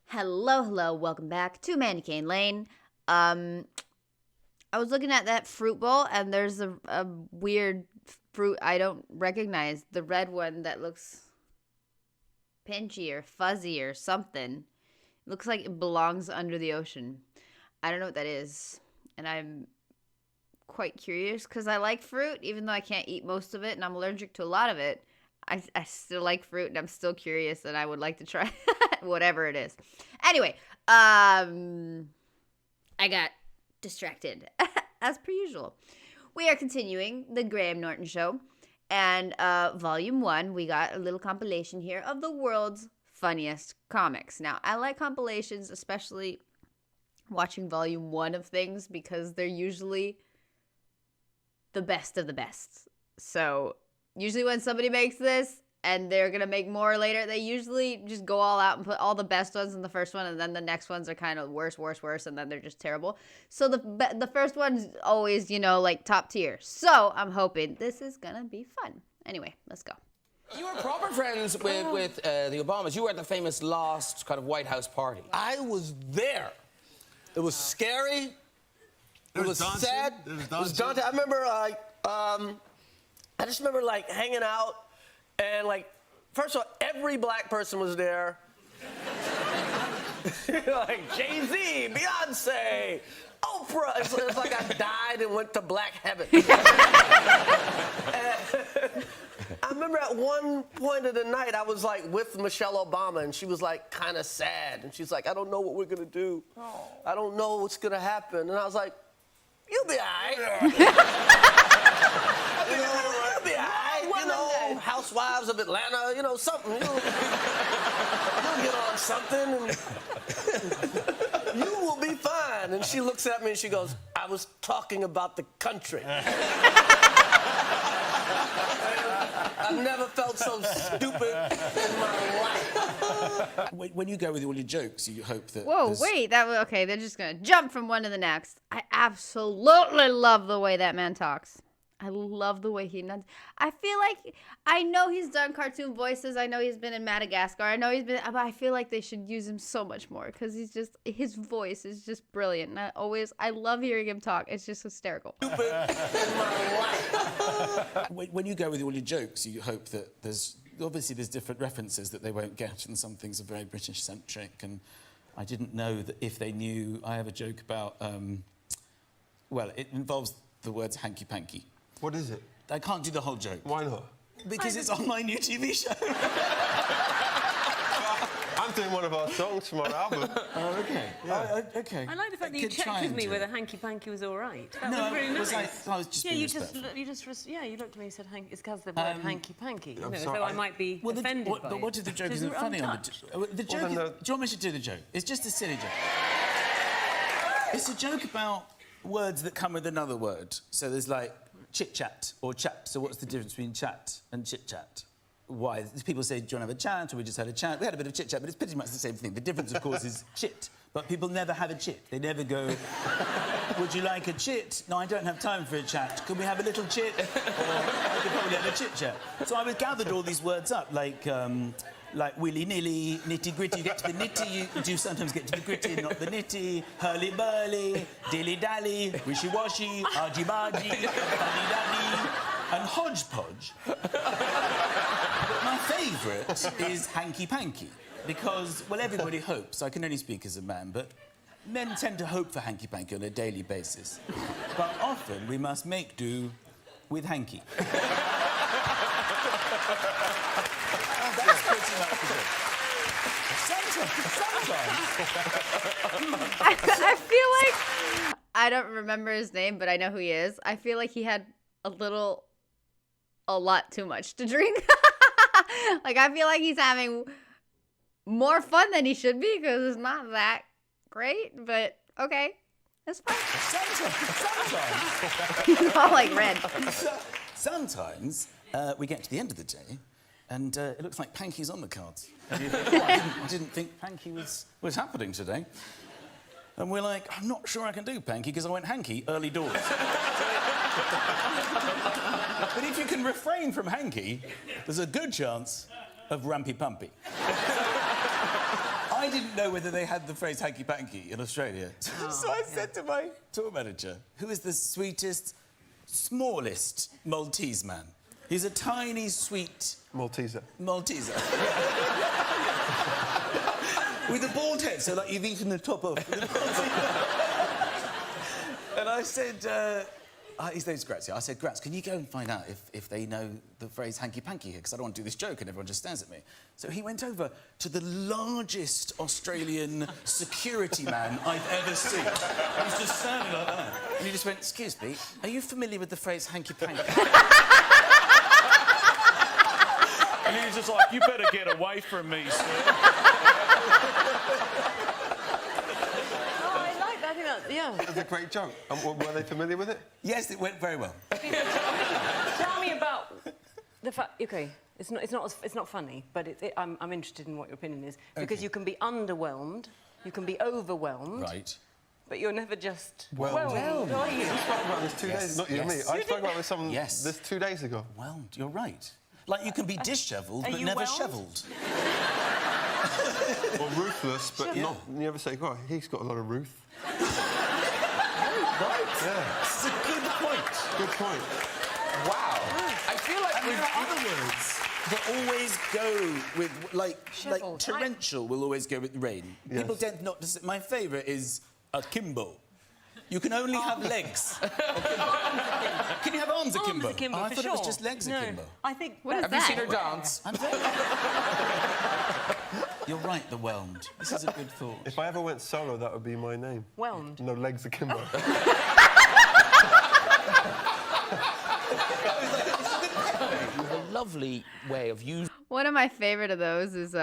Hello, welcome back to Mandy Cane Lane. I was looking at that fruit bowl, and there's a weird fruit I don't recognize. The red one that looks pinchy or fuzzy or something. It looks like it belongs under the ocean. I don't know what that is, and I'm quite curious because I like fruit, even though I can't eat most of it, and I'm allergic to a lot of it. I still like fruit, and I'm still curious, and I would like to try whatever it is. Anyway, I got distracted, as per usual. We are continuing the Graham Norton Show, and Volume 1, we got a little compilation here of the world's funniest comics. Now, I like compilations, especially watching Volume 1 of things, because they're usually the best of the best. So usually when somebody makes this and they're going to make more later, they usually just go all out and put all the best ones in the first one, and then the next ones are kind of worse, and then they're just terrible. So the first one's always, like top tier. So I'm hoping this is going to be fun. Anyway, let's go. You were proper friends with the Obamas. You were at the famous last kind of White House party. I was there. It was scary. It was sad. It was daunting. I remember, I just remember, hanging out, and, first of all, every black person was there. Jay-Z, Beyonce, Oprah. It's like I died and went to black heaven. I remember at one point of the night, I was, with Michelle Obama, and she was, kind of sad. And she's like, I don't know what we're going to do. Oh. I don't know what's going to happen. And I was like, you'll be all right. You'll be all right. Housewives of Atlanta, something. You'll get on something, and you will be fine. And she looks at me and she goes, I was talking about the country. I've never felt so stupid in my life. When you go with all your jokes, you hope that... Whoa, wait, okay, they're just going to jump from one to the next. I absolutely love the way that man talks. I love the way he nuts. I feel like, I know he's done cartoon voices. I know he's been in Madagascar. But I feel like they should use him so much more because his voice is just brilliant. And I love hearing him talk. It's just hysterical. When you go with all your jokes, you hope that there's different references that they won't get, and some things are very British-centric. And I didn't know that if they knew. I have a joke about, it involves the words Hanky Panky. What is it? I can't do the whole joke. Why not? Because it's on my new TV show. I'm doing one of our songs from our album. Oh, okay. Yeah. Okay. I like the fact that you checked with me whether Hanky Panky was all right. That was really nice. I was just being respectful. You looked at me and said, it's because the word Hanky Panky. As though I might be offended by it. But what if the joke isn't funny on the joke? Do you want me to do the joke? It's just a silly joke. It's a joke about words that come with another word. So there's chit-chat or chat. So what's the difference between chat and chit-chat? Why? People say, do you want to have a chat? Or we just had a chat. We had a bit of chit-chat, but it's pretty much the same thing. The difference, of course, is chit. But people never have a chit. They never go, would you like a chit? No, I don't have time for a chat. Could we have a little chit? Or I could probably have a chit-chat. So I gathered all these words up, like willy-nilly, nitty-gritty. You get to the nitty, you do sometimes get to the gritty, not the nitty. Hurly-burly, dilly-dally, wishy-washy, argy-bargy, fuddy-duddy, and hodgepodge. But my favourite is Hanky Panky, because, everybody hopes. I can only speak as a man, but men tend to hope for Hanky Panky on a daily basis. But often we must make do with Hanky. That's pretty much the joke. Sometimes. I feel like, I don't remember his name, but I know who he is. I feel like he had a lot too much to drink. I feel like he's having more fun than he should be because it's not that great, but okay, that's fine. Sometimes. He's all red. Sometimes we get to the end of the day and it looks like Panky's on the cards. I didn't think Panky was happening today. And we're like, I'm not sure I can do Panky because I went Hanky early doors. But if you can refrain from Hanky, there's a good chance of Rumpy Pumpy. I didn't know whether they had the phrase hanky panky in Australia. So I said to my tour manager, who is the sweetest, smallest Maltese man? He's a tiny, sweet... Malteser. With a bald head, so like you've eaten the top off. And I said, his name's Grazia. I said, Graz, can you go and find out if they know the phrase hanky panky here? Because I don't want to do this joke and everyone just stares at me. So he went over to the largest Australian security man I've ever seen. He's just standing like that. And he just went, excuse me, are you familiar with the phrase hanky panky? And he was just like, you better get away from me, sir. Yeah. That's a great joke. Were they familiar with it? Yes, it went very well. Tell me about the fact. Okay, it's not funny, but I'm interested in what your opinion is because you can be underwhelmed, you can be overwhelmed. Right. But you're never just Whelmed. are you? I spoke about this 2 days. Not you and me. I spoke about this someone Yes. this 2 days ago. Whelmed, you're right. Like you can be dishevelled but you never whelmed? shovelled. Or ruthless, but not. You ever say, "God, he's got a lot of ruth." Right. Yeah. It's a good point. Good point. Wow. I feel like And there are other words that always go with, like Shovelled. torrential will always go with rain. Yes. People tend not to say... My favourite is akimbo. You can only have legs. Can you have arms akimbo? Akimbo, Oh, I for thought it was sure. just legs No, akimbo. I think... What is Have that? you seen her dance? You're right, the whelmed. This is a good thought. If I ever went solo, that would be my name. Whelmed. No legs akimbo. A lovely way of using. One of my favorite of those is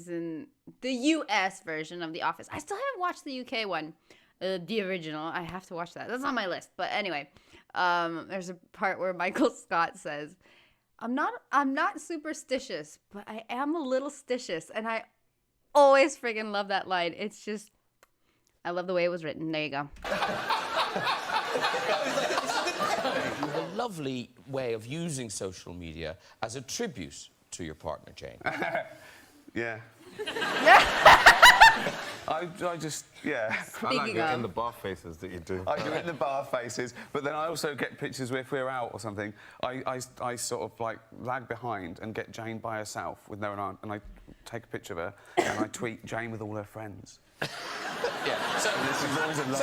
in the US version of The Office. I still haven't watched the UK one, the original. I have to watch that. That's on my list. But anyway, there's a part where Michael Scott says, I'm not superstitious, but I am a little stitious. And I always friggin' love that line. It's just, I love the way it was written. There you go. A lovely way of using social media as a tribute to your partner, Jane. Yeah. I just, yeah. I like Speaking it of. in the bar faces that you do. I do it in the bar faces, but then I also get pictures where if we're out or something, I sort of like lag behind and get Jane by herself with no one on, and I take a picture of her and I tweet Jane with all her friends. Yeah. So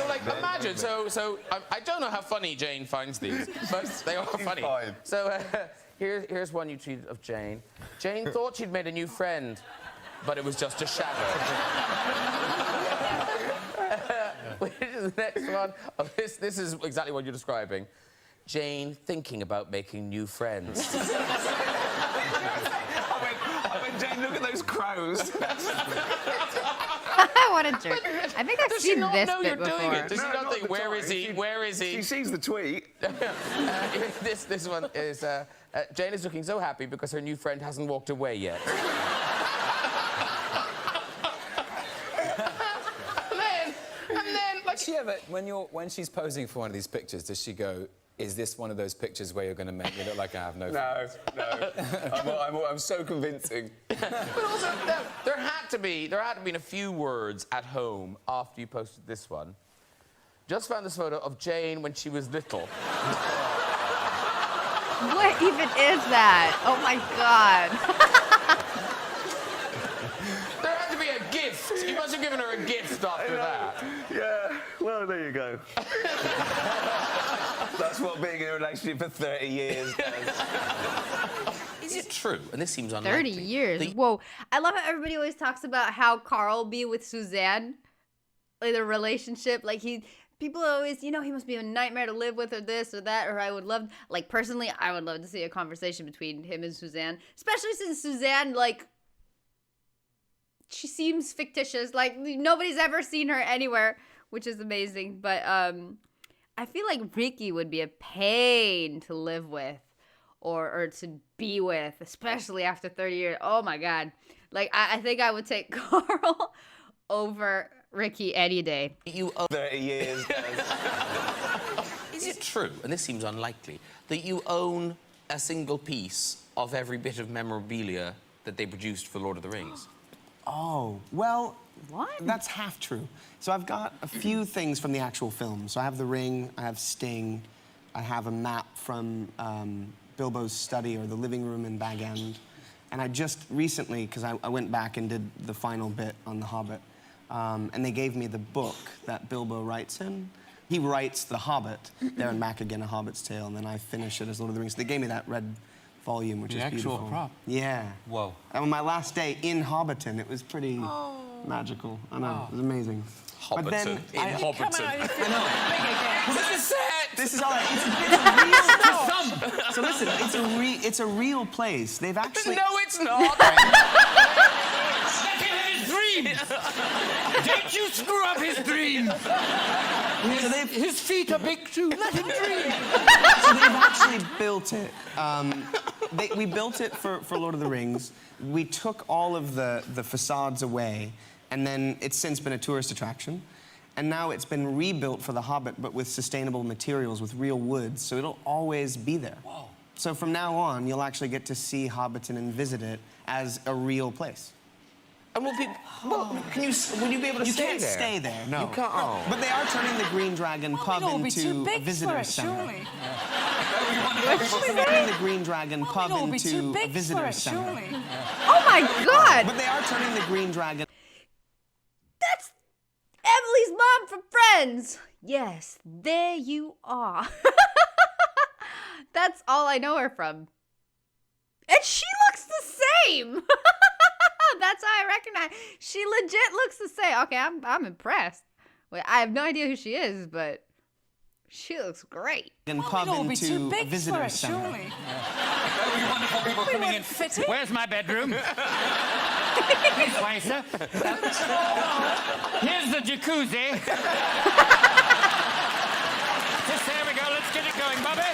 like, bit, imagine. So I don't know how funny Jane finds these, but they are funny. Fine. So here's one you tweeted of Jane. Jane thought she'd made a new friend, but it was just a shadow. Which is the next one. Oh, this is exactly what you're describing. Jane thinking about making new friends. I went, Jane, look at those crows. What a jerk. I think I've Does she seen not this know bit you're before. doing it? Does she No, not not think, at the where time. is he? Where is he? She sees the tweet. This one is Jane is looking so happy because her new friend hasn't walked away yet. and then like Does she ever, when she's posing for one of these pictures, does she go, is this one of those pictures where you're going to make me look like I have no friends? No. I'm so convincing. But also, there had to be a few words at home after you posted this one. Just found this photo of Jane when she was little. What even is that? Oh my God. There had to be a gift. You must have given her a gift after that. Yeah, well, there you go. That's what being in a relationship for 30 years does. Is it true? And this seems unlikely. 30 years. Whoa. I love how everybody always talks about how Carl be with Suzanne. Like the relationship. Like people always, he must be a nightmare to live with or this or that. Or I would love, like personally, I would love to see a conversation between him and Suzanne. Especially since Suzanne, like, she seems fictitious. Like nobody's ever seen her anywhere, which is amazing. But I feel like Ricky would be a pain to live with or to be with, especially after 30 years. Oh my God. Like I think I would take Carl over Ricky any day. 30 years does. Is it true, and this seems unlikely, that you own a single piece of every bit of memorabilia that they produced for Lord of the Rings? Oh, well, What? That's half true. So I've got a few things from the actual film. So I have the ring, I have Sting, I have a map from Bilbo's study or the living room in Bag End. And I just recently, because I went back and did the final bit on The Hobbit, and they gave me the book that Bilbo writes in. He writes The Hobbit, there and back again, A Hobbit's Tale, and then I finish it as Lord of the Rings. So they gave me that red volume, which is beautiful. The actual prop? Yeah. Whoa. And on my last day in Hobbiton, it was pretty magical. I know, it was amazing. Hobbiton. But then In Hobbiton. I know. This is set! This is all right. It's a real... So listen, it's a real place. They've actually... No, it's not! Let him have his dreams! Don't you screw up his dreams! His feet are big too. Let him dream! So they've actually built it. We built it for Lord of the Rings. We took all of the facades away, and then it's since been a tourist attraction. And now it's been rebuilt for The Hobbit, but with sustainable materials, with real woods, so it'll always be there. Whoa. So from now on, you'll actually get to see Hobbiton and visit it as a real place. And will people... Well, will you be able to stay there? You can't stay there, no. You can't... Oh. But they are turning the Green Dragon pub into a visitor center. Surely. They're turning the Green Dragon pub into a visitor center. Oh my God! But they are turning the Green Dragon... That's Emily's mom from Friends. Yes, there you are. That's all I know her from. And she looks the same. That's how I recognize. She legit looks the same. Okay, I'm impressed. Wait, I have no idea who she is, but she looks great. And pub into a visitor center. Surely. Very wonderful people coming in. Where's my bedroom? This way, sir. Here's the jacuzzi. Just there we go. Let's get it going, Bobby.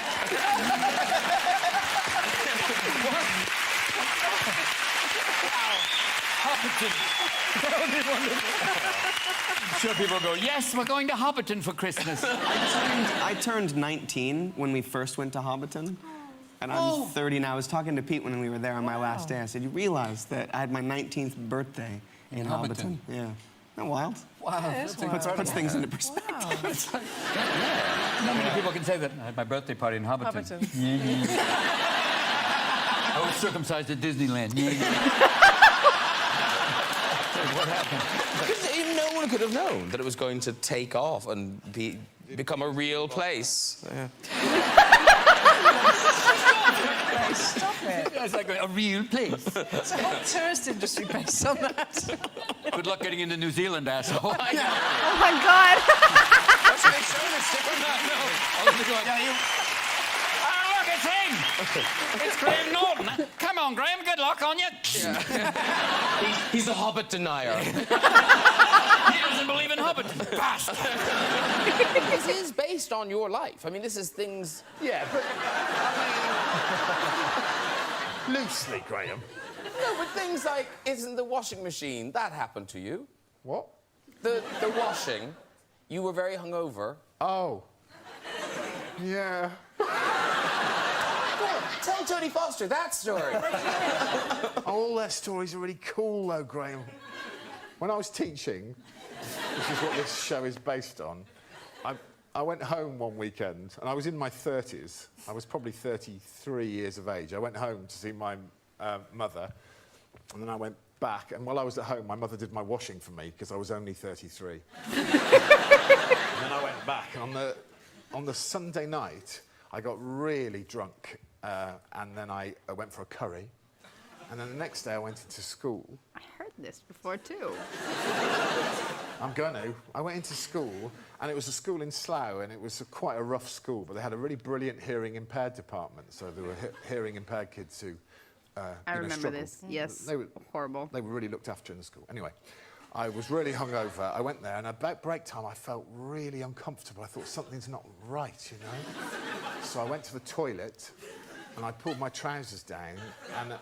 Hobbiton. That would be wonderful. I'm sure people go, yes, we're going to Hobbiton for Christmas. I turned 19 when we first went to Hobbiton. And I'm 30 now. I was talking to Pete when we were there on my last day. I said, you realize that I had my 19th birthday in Hobbiton? Yeah. Isn't that wild? Wow. Puts things into perspective. Wow. Not many people can say that. I had my birthday party in Hobbiton. I was circumcised at Disneyland. What happened? No one could have known that it was going to take off and become a real place. Yeah. Stop it. It's like a real place. It's a whole tourist industry based on that. Good luck getting into New Zealand, asshole. Oh my God. That's what they showed us. Oh, look, it's him! It's Graham Norton. Come on, Graham, good luck on you. He's a Hobbit denier. He doesn't believe in Hobbit. Bastard. This is based on your life. I mean, this is things... Yeah, but... I mean... Loosely, Graham. No, but things like, isn't the washing machine, that happened to you? What? The washing, you were very hungover. Oh. Yeah. Tell Jodie Foster that story. All their stories are really cool, though, Graham. When I was teaching, which is what this show is based on, I went home one weekend, and I was in my 30s. I was probably 33 years of age. I went home to see my mother, and then I went back, and while I was at home, my mother did my washing for me, because I was only 33. And then I went back, and on the Sunday night, I got really drunk, and then I went for a curry. And then the next day I went into school. I heard this before too. I'm going to. I went into school, and it was a school in Slough, and it was quite a rough school, but they had a really brilliant hearing-impaired department, so there were hearing-impaired kids who I remember struggled. this, yes. They were horrible. They were really looked after in the school. Anyway, I was really hungover. I went there, and about break time, I felt really uncomfortable. I thought something's not right, you know? So I went to the toilet, and I pulled my trousers down, and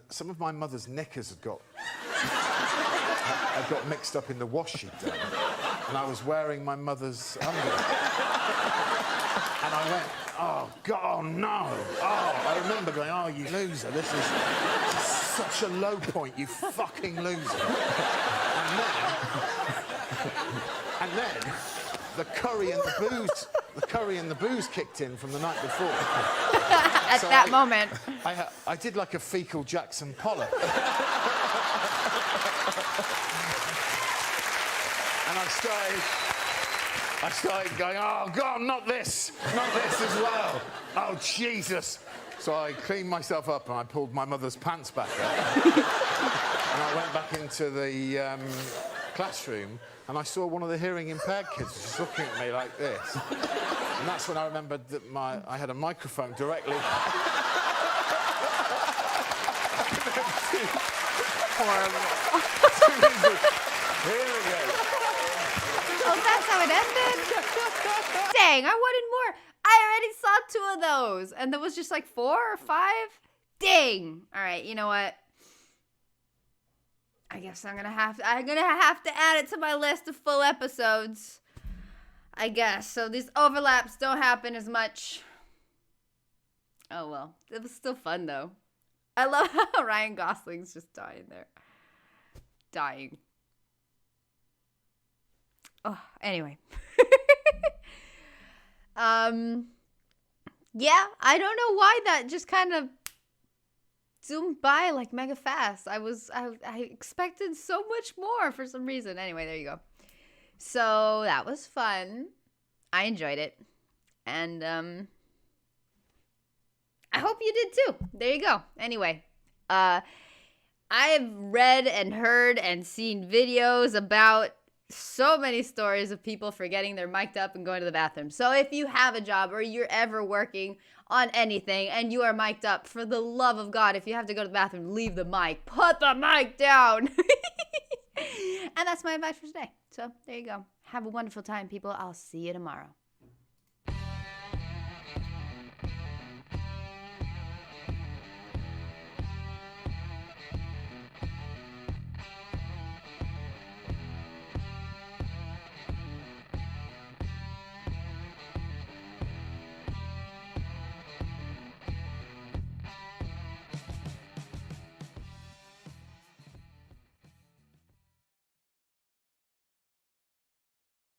some of my mother's knickers had got mixed up in the wash she'd done, and I was wearing my mother's underwear. And I went, oh, God, no. Oh, I remember going, oh, you loser, this is such a low point, you fucking loser. And then the curry and the booze kicked in from the night before. At that moment. I did like a fecal Jackson Pollock. And I started going, oh, God, not this as well. Oh, Jesus. So I cleaned myself up and I pulled my mother's pants back up. And I went back into the classroom and I saw one of the hearing impaired kids just looking at me like this. And that's when I remembered that I had a microphone directly. Horrible. Here we go. Oh, that's how it ended? Dang, I wanted more. I already saw 2 of those, and there was just like 4 or 5. Dang. All right, you know what? I guess I'm gonna have to add it to my list of full episodes. I guess. So these overlaps don't happen as much. Oh well. It was still fun though. I love how Ryan Gosling's just dying there. Dying. Oh, anyway. Yeah, I don't know why that just kind of zoomed by like mega fast. I expected so much more for some reason. Anyway, there you go. So that was fun. I enjoyed it. And I hope you did too. There you go. Anyway, I've read and heard and seen videos about so many stories of people forgetting they're mic'd up and going to the bathroom. So if you have a job or you're ever working on anything and you are mic'd up, for the love of God, if you have to go to the bathroom, leave the mic. Put the mic down. And that's my advice for today. So there you go. Have a wonderful time, people. I'll see you tomorrow.